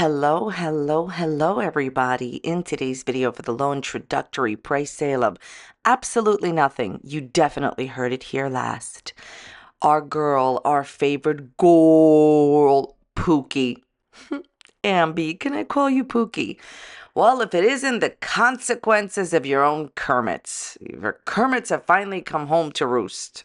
Hello, everybody. In today's video for the low introductory price sale of absolutely nothing, you definitely heard it here last. Our girl, our favorite girl, Pookie. Amby, can I call you Pookie? Well, if it isn't the consequences of your own Kermits. Your Kermits have finally come home to roost.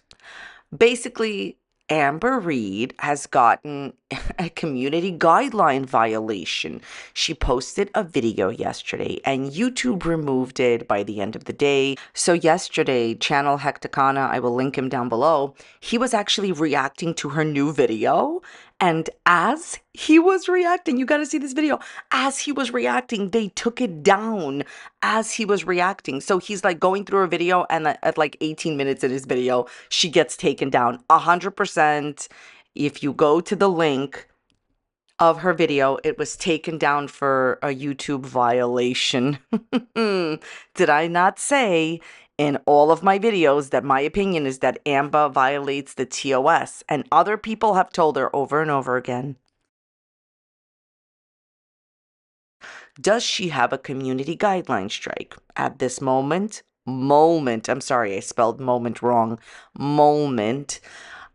Basically, Amber Reid has gotten a community guideline violation. She posted a video yesterday and YouTube removed it by the end of the day. So yesterday, channel Hecticana, I will link him down below, he was actually reacting to her new video. And as he was reacting, you got to see this video. As he was reacting, they took it down as he was reacting. So he's like going through a video, and at like 18 minutes in his video, she gets taken down 100%. If you go to the link of her video, it was taken down for a YouTube violation. Did I not say in all of my videos that my opinion is that Amber violates the TOS? And other people have told her over and over again. Does she have a community guideline strike? At this moment, I'm sorry, I spelled moment wrong.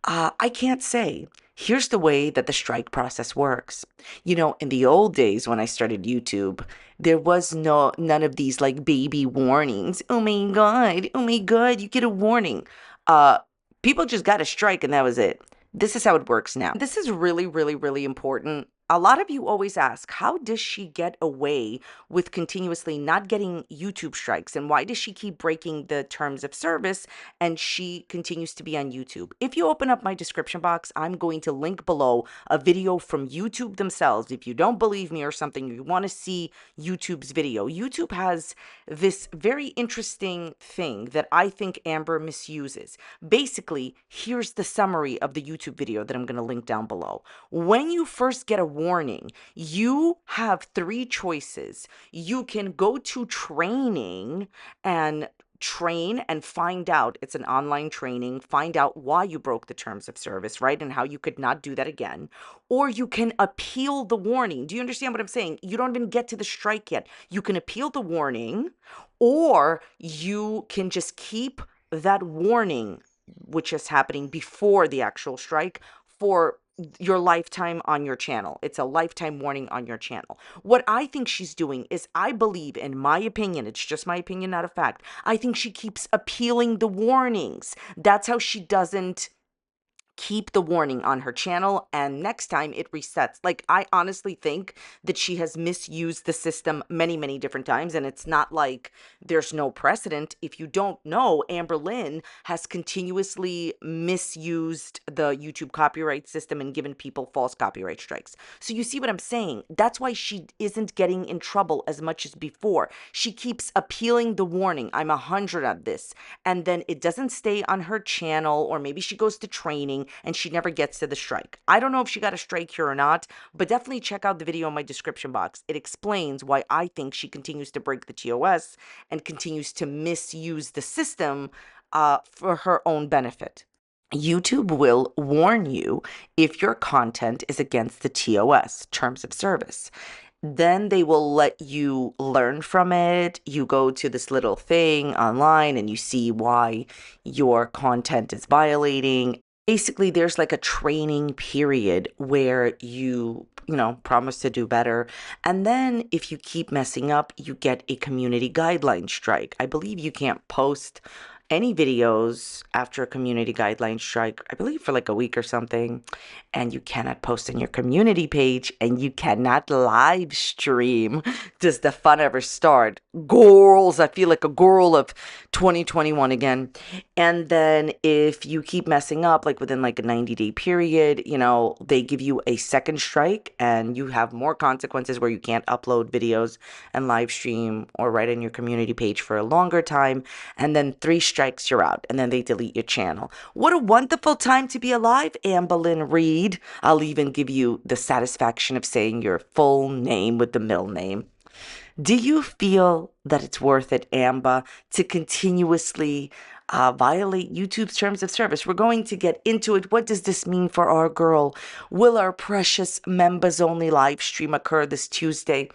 I can't say. Here's the way that the strike process works. You know, in the old days when I started YouTube, there was none of these like baby warnings. Oh my God, you get a warning. People just got a strike and that was it. This is how it works now. This is really important. A lot of you always ask, how does she get away with continuously not getting YouTube strikes? And why does she keep breaking the terms of service and she continues to be on YouTube? If you open up my description box, I'm going to link below a video from YouTube themselves. If you don't believe me or something, you want to see YouTube's video. YouTube has this very interesting thing that I think Amber misuses. Basically, here's the summary of the YouTube video that I'm going to link down below. When you first get a warning, you have three choices. You can go to training and train and find out, it's an online training, find out why you broke the terms of service, right? And how you could not do that again. Or you can appeal the warning. Do you understand what I'm saying? You don't even get to the strike yet. You can appeal the warning, or you can just keep that warning, which is happening before the actual strike, for your lifetime on your channel. It's a lifetime warning on your channel. What I think she's doing is, I believe, in my opinion, it's just my opinion, not a fact, I think she keeps appealing the warnings. That's how she doesn't keep the warning on her channel, and next time it resets. Like, I honestly think that she has misused the system many different times, and it's not like there's no precedent. If you don't know, Amberlynn has continuously misused the YouTube copyright system and given people false copyright strikes. So you see what I'm saying? That's why she isn't getting in trouble as much as before. She keeps appealing the warning. I'm 100 on this, and then it doesn't stay on her channel, or maybe she goes to training and she never gets to the strike. I don't know if she got a strike here or not, but definitely check out the video in my description box. It explains why I think she continues to break the TOS and continues to misuse the system for her own benefit. YouTube will warn you if your content is against the TOS, terms of service. Then they will let you learn from it. You go to this little thing online and you see why your content is violating. Basically, there's like a training period where you promise to do better. And then if you keep messing up, you get a community guideline strike. I believe you can't post any videos after a community guideline strike, I believe for like a week or something, and you cannot post on your community page, and you cannot live stream. Does the fun ever start? Girls, I feel like a girl of 2021 again. And then if you keep messing up, like within like a 90-day period, they give you a second strike, and you have more consequences where you can't upload videos and live stream or write on your community page for a longer time. And then 3 strikes, you're out, and then they delete your channel. What a wonderful time to be alive, Amberlynn Reid. I'll even give you the satisfaction of saying your full name with the middle name. Do you feel that it's worth it, Amber, to continuously violate YouTube's terms of service. We're going to get into it. What does this mean for our girl? Will our precious members only live stream occur this Tuesday?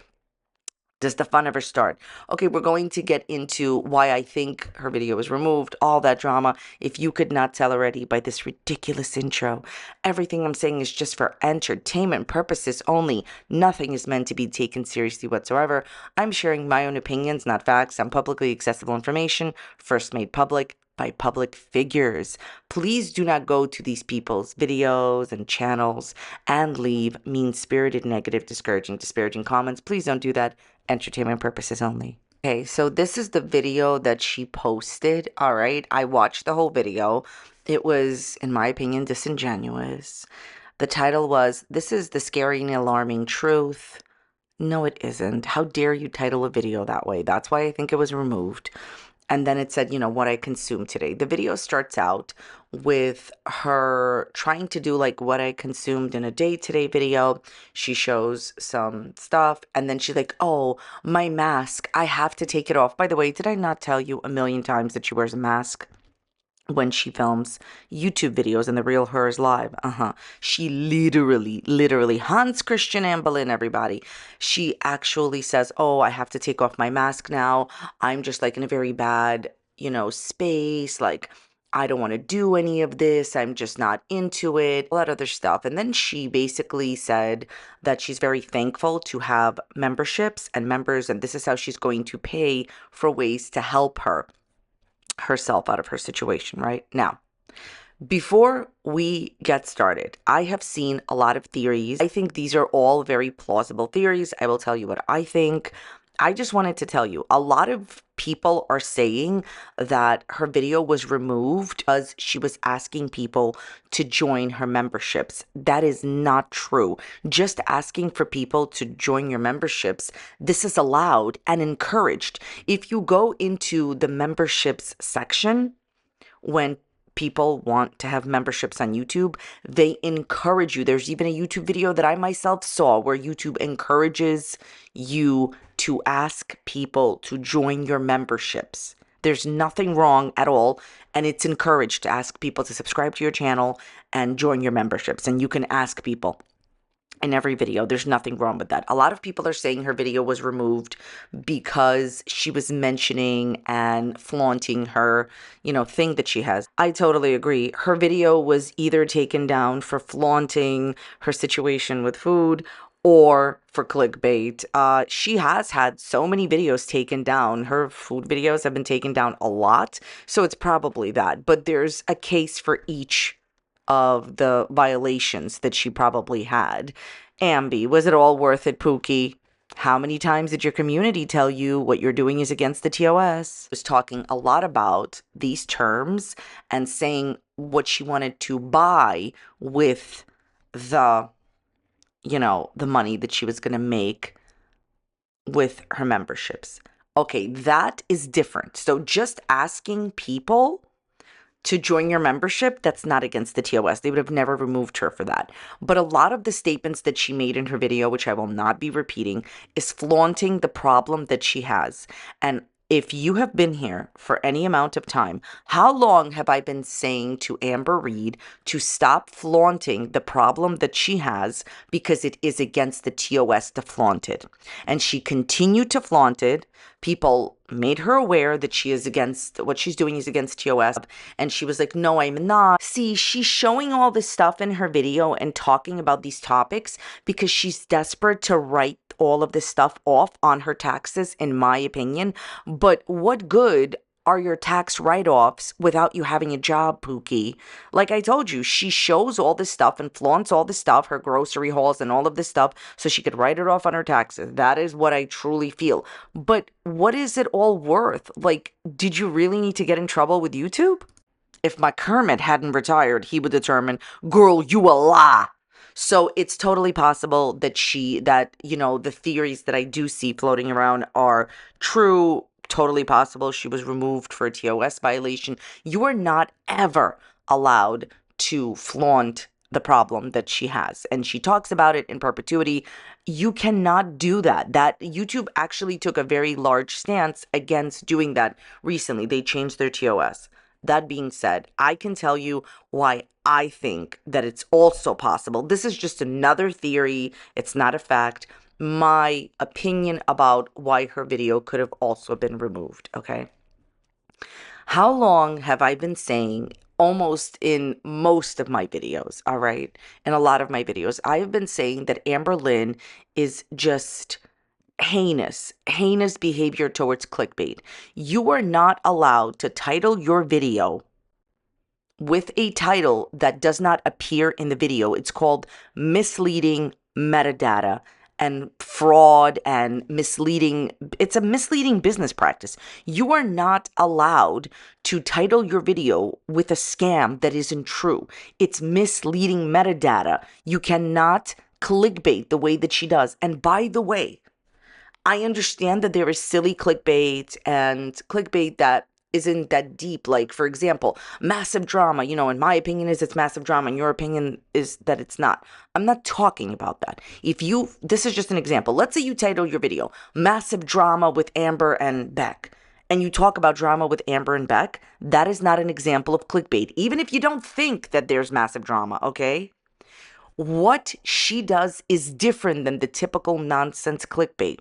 Does the fun ever start? Okay, we're going to get into why I think her video was removed, all that drama. If you could not tell already by this ridiculous intro, everything I'm saying is just for entertainment purposes only. Nothing is meant to be taken seriously whatsoever. I'm sharing my own opinions, not facts, on publicly accessible information, first made public by public figures. Please do not go to these people's videos and channels and leave mean-spirited, negative, disparaging comments. Please don't do that. Entertainment purposes only. Okay, so this is the video that she posted. All right, I watched the whole video. It was, in my opinion, disingenuous. The title was, "This is the scary and alarming truth." No, it isn't. How dare you title a video that way? That's why I think it was removed. And then it said, what I consumed today. The video starts out with her trying to do like what I consumed in a day today video. She shows some stuff and then she's like, oh, my mask, I have to take it off. By the way, did I not tell you a million times that she wears a mask when she films YouTube videos and the real her is live? She literally, Hans Christian Amberlynn, everybody. She actually says, oh, I have to take off my mask now. I'm just like in a very bad, space. Like, I don't want to do any of this. I'm just not into it. All that other stuff. And then she basically said that she's very thankful to have memberships and members, and this is how she's going to pay for ways to help herself out of her situation right now. Before we get started, I have seen a lot of theories. I think these are all very plausible theories. I will tell you what I think. I just wanted to tell you, a lot of people are saying that her video was removed because she was asking people to join her memberships. That is not true. Just asking for people to join your memberships, this is allowed and encouraged. If you go into the memberships section, when people want to have memberships on YouTube, they encourage you. There's even a YouTube video that I myself saw where YouTube encourages you to ask people to join your memberships. There's nothing wrong at all, and it's encouraged to ask people to subscribe to your channel and join your memberships, and you can ask people in every video. There's nothing wrong with that. A lot of people are saying her video was removed because she was mentioning and flaunting her, thing that she has. I totally agree. Her video was either taken down for flaunting her situation with food or for clickbait. She has had so many videos taken down. Her food videos have been taken down a lot, so it's probably that. But there's a case for each of the violations that she probably had. Ambi, was it all worth it, Pookie? How many times did your community tell you what you're doing is against the TOS? Was talking a lot about these terms and saying what she wanted to buy with the, the money that she was going to make with her memberships. Okay, that is different. So just asking people to join your membership, that's not against the TOS. They would have never removed her for that. But a lot of the statements that she made in her video, which I will not be repeating, is flaunting the problem that she has. And if you have been here for any amount of time, how long have I been saying to Amber Reid to stop flaunting the problem that she has because it is against the TOS to flaunt it? And she continued to flaunt it. People made her aware that she is against, what she's doing is against TOS. And she was like, no, I'm not. See, she's showing all this stuff in her video and talking about these topics because she's desperate to write all of this stuff off on her taxes, in my opinion. But what good are your tax write-offs without you having a job, Pookie? Like I told you, she shows all this stuff and flaunts all this stuff, her grocery hauls and all of this stuff, so she could write it off on her taxes. That is what I truly feel. But what is it all worth? Like, did you really need to get in trouble with YouTube? If my Kermit hadn't retired, he would determine, girl, you a lie. So it's totally possible that the theories that I do see floating around are true. Totally possible she was removed for a TOS violation. You are not ever allowed to flaunt the problem that she has. And she talks about it in perpetuity. You cannot do that. That YouTube actually took a very large stance against doing that recently. They changed their TOS. That being said, I can tell you why I think that it's also possible. This is just another theory, it's not a fact. My opinion about why her video could have also been removed, okay? How long have I been saying, almost in most of my videos, all right? In a lot of my videos, I have been saying that Amberlynn is just heinous behavior towards clickbait. You are not allowed to title your video with a title that does not appear in the video. It's called misleading metadata and fraud and misleading. It's a misleading business practice. You are not allowed to title your video with a scam that isn't true. It's misleading metadata. You cannot clickbait the way that she does. And by the way, I understand that there is silly clickbait and clickbait that isn't that deep. Like, for example, massive drama. In my opinion is it's massive drama, and your opinion is that it's not. I'm not talking about that. This is just an example. Let's say you title your video, Massive Drama with Amber and Beck, and you talk about drama with Amber and Beck. That is not an example of clickbait, even if you don't think that there's massive drama, okay? What she does is different than the typical nonsense clickbait.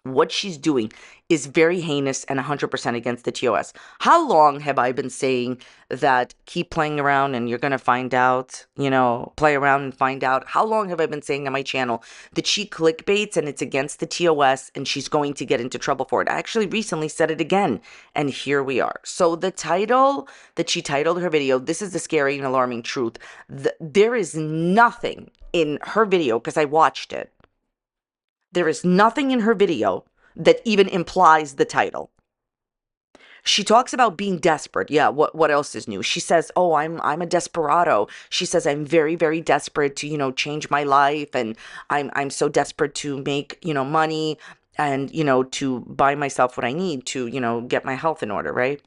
What she's doing is very heinous and 100% against the TOS. How long have I been saying that keep playing around and you're going to find out, play around and find out? How long have I been saying on my channel that she clickbaits and it's against the TOS and she's going to get into trouble for it? I actually recently said it again, and here we are. So the title that she titled her video, this is the scary and alarming truth. There is nothing in her video, because I watched it. There is nothing in her video that even implies the title. She talks about being desperate. Yeah, what else is new? She says, "Oh, I'm a desperado." She says, "I'm very, very desperate to, change my life, and I'm so desperate to make, money and, to buy myself what I need to, get my health in order," right?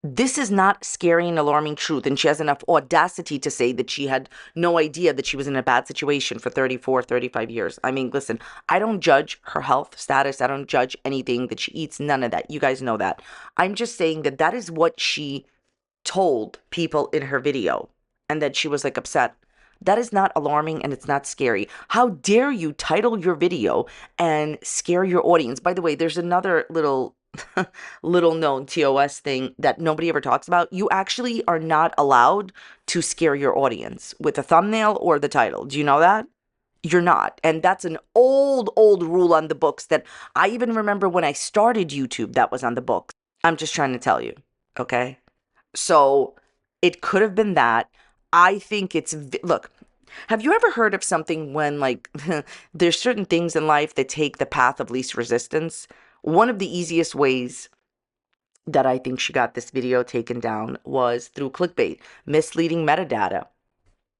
This is not scary and alarming truth, and she has enough audacity to say that she had no idea that she was in a bad situation for 34, 35 years. I mean, listen, I don't judge her health status. I don't judge anything that she eats, none of that. You guys know that. I'm just saying that that is what she told people in her video, and that she was like upset. That is not alarming, and it's not scary. How dare you title your video and scare your audience? By the way, there's another little known TOS thing that nobody ever talks about. You actually are not allowed to scare your audience with a thumbnail or the title. Do you know that? You're not. And that's an old rule on the books that I even remember when I started YouTube, that was on the books. I'm just trying to tell you, okay? So it could have been that. I think look, have you ever heard of something when, like, there's certain things in life that take the path of least resistance? One of the easiest ways that I think she got this video taken down was through clickbait, misleading metadata,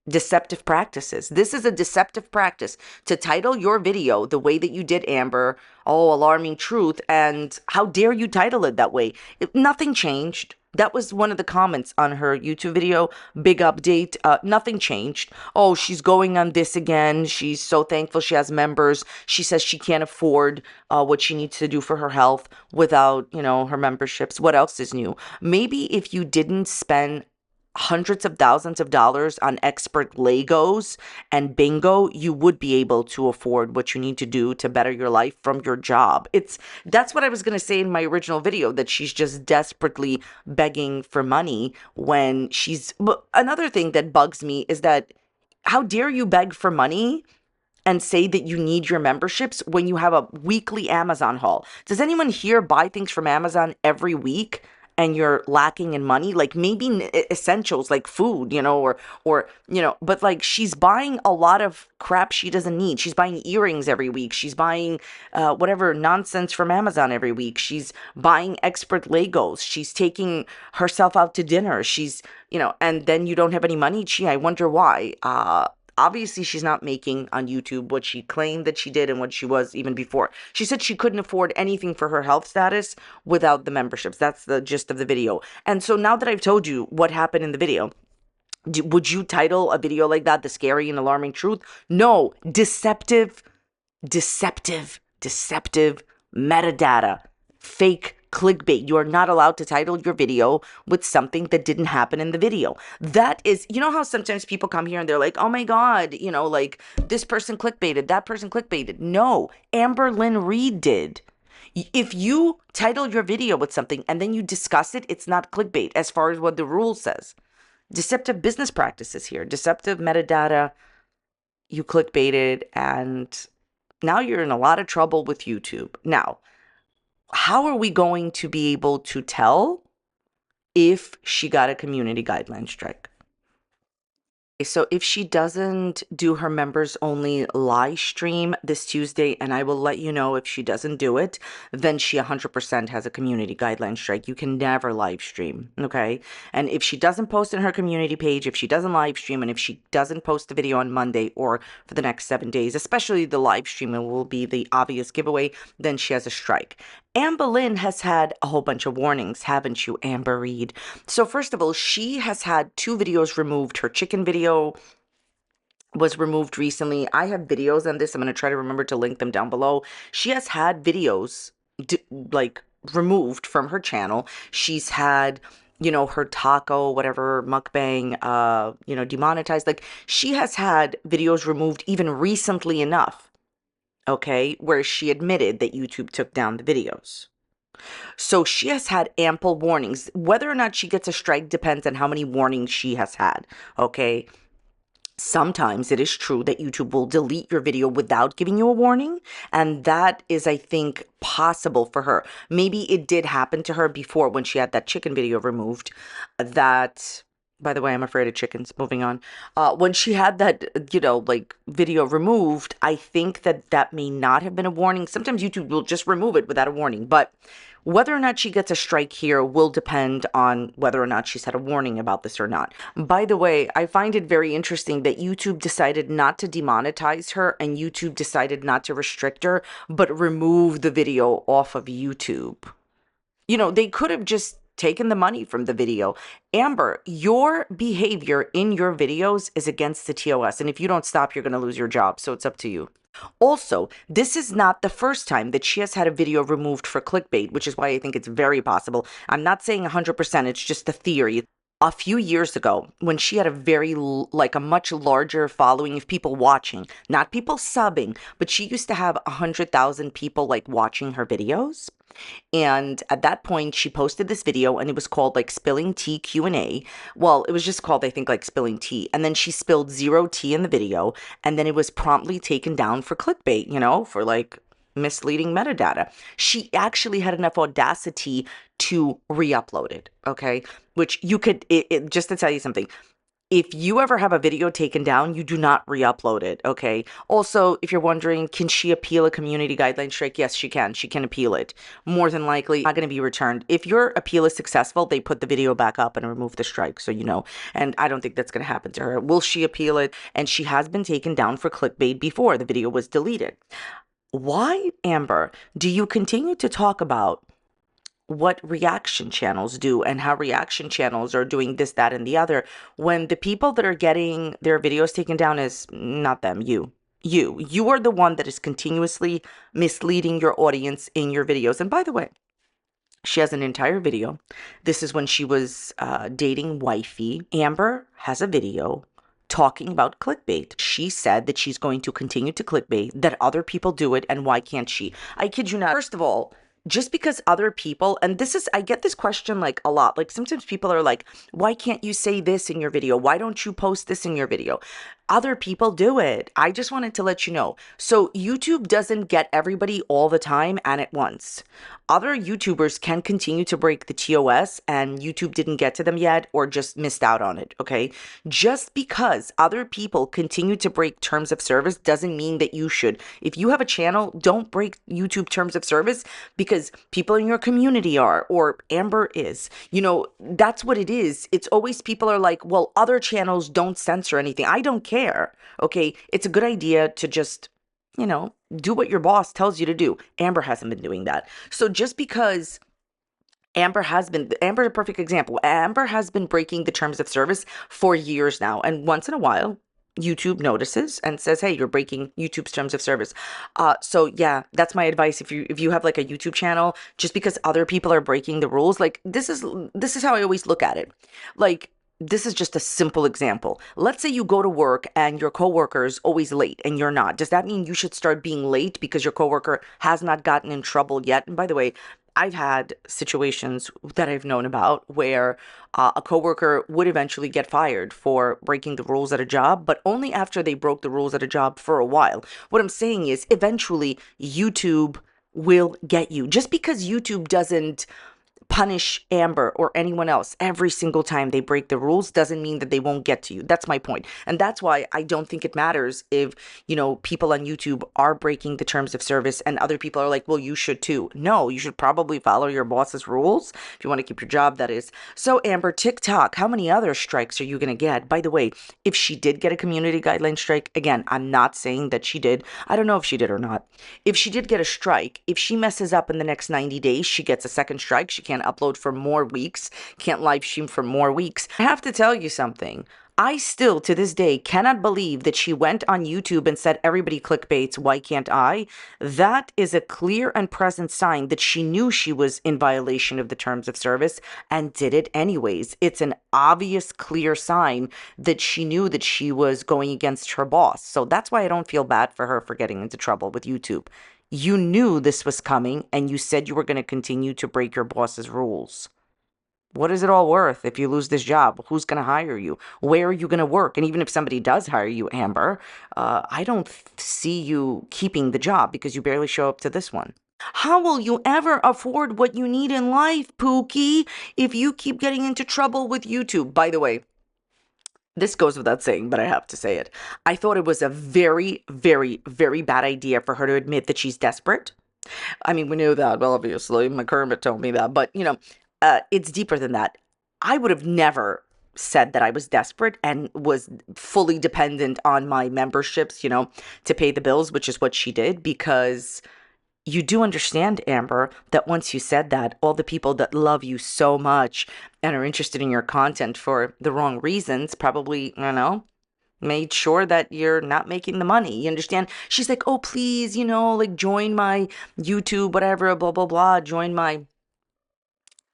deceptive practices. This is a deceptive practice to title your video the way that you did, Amber. Oh, alarming truth. And how dare you title it that way? Nothing changed. That was one of the comments on her YouTube video. Big update. Nothing changed. Oh, she's going on this again. She's so thankful she has members. She says she can't afford what she needs to do for her health without, her memberships. What else is new? Maybe if you didn't spend hundreds of thousands of dollars on expert Legos and bingo, you would be able to afford what you need to do to better your life from your job. That's what I was going to say in my original video, that she's just desperately begging for money when another thing that bugs me is that how dare you beg for money and say that you need your memberships when you have a weekly Amazon haul? Does anyone here buy things from Amazon every week and you're lacking in money? Like, maybe essentials like food, but like, she's buying a lot of crap she doesn't need. She's buying earrings every week. She's buying whatever nonsense from Amazon every week. She's buying expert Legos. She's taking herself out to dinner. She's, and then you don't have any money. Gee, I wonder why. Obviously, she's not making on YouTube what she claimed that she did and what she was even before. She said she couldn't afford anything for her health status without the memberships. That's the gist of the video. And so now that I've told you what happened in the video, would you title a video like that the scary and alarming truth? No. Deceptive metadata, fake clickbait. You are not allowed to title your video with something that didn't happen in the video. That is, you know how sometimes people come here and they're like, oh my God, like this person clickbaited, that person clickbaited. No, Amberlynn Reid did. If you title your video with something and then you discuss it, it's not clickbait as far as what the rule says. Deceptive business practices here, deceptive metadata, you clickbaited, and now you're in a lot of trouble with YouTube. Now, how are we going to be able to tell if she got a community guideline strike? So if she doesn't do her members only live stream this Tuesday, and I will let you know if she doesn't do it, then she 100% has a community guideline strike. You can never live stream, okay? And if she doesn't post in her community page, if she doesn't live stream, and if she doesn't post the video on Monday or for the next 7 days, especially the live streaming will be the obvious giveaway, then she has a strike. Amberlynn has had a whole bunch of warnings, haven't you, Amber Reid? So first of all, she has had 2 videos removed. Her chicken video was removed recently. I have videos on this. I'm going to try to remember to link them down below. She has had videos like removed from her channel. She's had her taco, whatever, mukbang, demonetized. Like, she has had videos removed even recently enough, okay, where she admitted that YouTube took down the videos. So she has had ample warnings. Whether or not she gets a strike depends on how many warnings she has had, okay? Sometimes it is true that YouTube will delete your video without giving you a warning, and that is, I think, possible for her. Maybe it did happen to her before when she had that chicken video removed. That, by the way, I'm afraid of chickens. Moving on. When she had that, video removed, I think that may not have been a warning. Sometimes YouTube will just remove it without a warning, but whether or not she gets a strike here will depend on whether or not she's had a warning about this or not. By the way, I find it very interesting that YouTube decided not to demonetize her and YouTube decided not to restrict her, but remove the video off of YouTube. They could have just taken the money from the video. Amber, your behavior in your videos is against the TOS, and if you don't stop, you're going to lose your job, so it's up to you. Also, this is not the first time that she has had a video removed for clickbait, which is why I think it's very possible. I'm not saying 100%, it's just a theory. A few years ago, when she had a much larger following of people watching, not people subbing, but she used to have 100,000 people watching her videos. And at that point, she posted this video and it was called Spilling Tea Q&A. Well, it was just called, I think, Spilling Tea. And then she spilled 0 tea in the video. And then it was promptly taken down for clickbait, for misleading metadata. She actually had enough audacity to re-upload it, okay? Which you could, just to tell you something, if you ever have a video taken down, you do not re-upload it, okay? Also, if you're wondering, can she appeal a community guideline strike? Yes, she can. She can appeal it. More than likely, not going to be returned. If your appeal is successful, they put the video back up and remove the strike, so you know. And I don't think that's going to happen to her. Will she appeal it? And she has been taken down for clickbait before the video was deleted. Why, Amber, do you continue to talk about what reaction channels do and how reaction channels are doing this, that, and the other, when the people that are getting their videos taken down is not them, you. You are the one that is continuously misleading your audience in your videos. And by the way, she has an entire video. This is when she was dating Wifey. Amber has a video talking about clickbait. She said that she's going to continue to clickbait, that other people do it, and why can't she? I kid you not. First of all, just because other people, and I get this question a lot. Sometimes people are like, why can't you say this in your video? Why don't you post this in your video? Other people do it. I just wanted to let you know. So YouTube doesn't get everybody all the time and at once. Other YouTubers can continue to break the TOS and YouTube didn't get to them yet or just missed out on it, okay? Just because other people continue to break terms of service doesn't mean that you should. If you have a channel, don't break YouTube terms of service because people in your community are, or Amber is. That's what it is. It's always people are like, well, other channels don't censor anything. I don't care, okay? It's a good idea to just do what your boss tells you to do. Amber hasn't been doing that. So just because Amber's a perfect example. Amber has been breaking the terms of service for years now. And once in a while, YouTube notices and says, "Hey, you're breaking YouTube's terms of service." So yeah, that's my advice. If you have like a YouTube channel, just because other people are breaking the rules, like this is how I always look at it. Like, this is just a simple example. Let's say you go to work and your coworker is always late and you're not. Does that mean you should start being late because your coworker has not gotten in trouble yet? And by the way, I've had situations that I've known about where a coworker would eventually get fired for breaking the rules at a job, but only after they broke the rules at a job for a while. What I'm saying is, eventually, YouTube will get you. Just because YouTube doesn't punish Amber or anyone else every single time they break the rules doesn't mean that they won't get to you. That's my point. And that's why I don't think it matters if, people on YouTube are breaking the terms of service and other people are like, well, you should too. No, you should probably follow your boss's rules if you want to keep your job, that is. So, Amber, TikTok, how many other strikes are you going to get? By the way, if she did get a community guideline strike, again, I'm not saying that she did. I don't know if she did or not. If she did get a strike, if she messes up in the next 90 days, she gets a second strike. She can't upload for more weeks, can't live stream for more weeks. I have to tell you something. I still, to this day, cannot believe that she went on YouTube and said, everybody clickbaits, why can't I? That is a clear and present sign that she knew she was in violation of the terms of service and did it anyways. It's an obvious, clear sign that she knew that she was going against her boss. So that's why I don't feel bad for her for getting into trouble with YouTube. You knew this was coming and you said you were going to continue to break your boss's rules. What is it all worth if you lose this job? Who's going to hire you? Where are you going to work? And even if somebody does hire you, Amber, I don't see you keeping the job because you barely show up to this one. How will you ever afford what you need in life, Pookie, if you keep getting into trouble with YouTube? By the way, this goes without saying, but I have to say it. I thought it was a very, very, very bad idea for her to admit that she's desperate. I mean, we knew that, well, obviously. McCormick told me that. But, it's deeper than that. I would have never said that I was desperate and was fully dependent on my memberships, to pay the bills, which is what she did, because you do understand, Amber, that once you said that, all the people that love you so much and are interested in your content for the wrong reasons probably, made sure that you're not making the money. You understand? She's like, oh, please, like join my YouTube, whatever, blah, blah, blah, join my,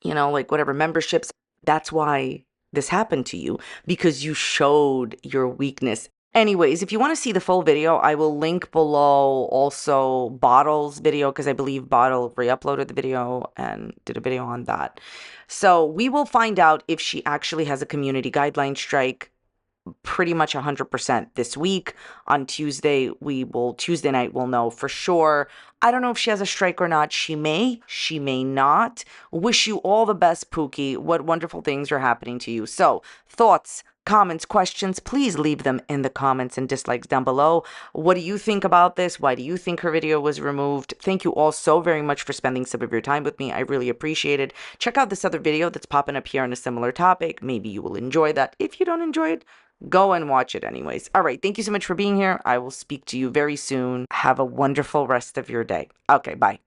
like whatever memberships. That's why this happened to you, because you showed your weakness. Anyways, if you want to see the full video, I will link below also Bottle's video, because I believe Bottle re-uploaded the video and did a video on that. So we will find out if she actually has a community guideline strike pretty much 100% this week. On Tuesday night, we'll know for sure. I don't know if she has a strike or not. She may not. Wish you all the best, Pookie. What wonderful things are happening to you. So, thoughts, comments, questions, please leave them in the comments and dislikes down below. What do you think about this? Why do you think her video was removed? Thank you all so very much for spending some of your time with me. I really appreciate it. Check out this other video that's popping up here on a similar topic. Maybe you will enjoy that. If you don't enjoy it, go and watch it anyways. All right. Thank you so much for being here. I will speak to you very soon. Have a wonderful rest of your day. Okay. Bye.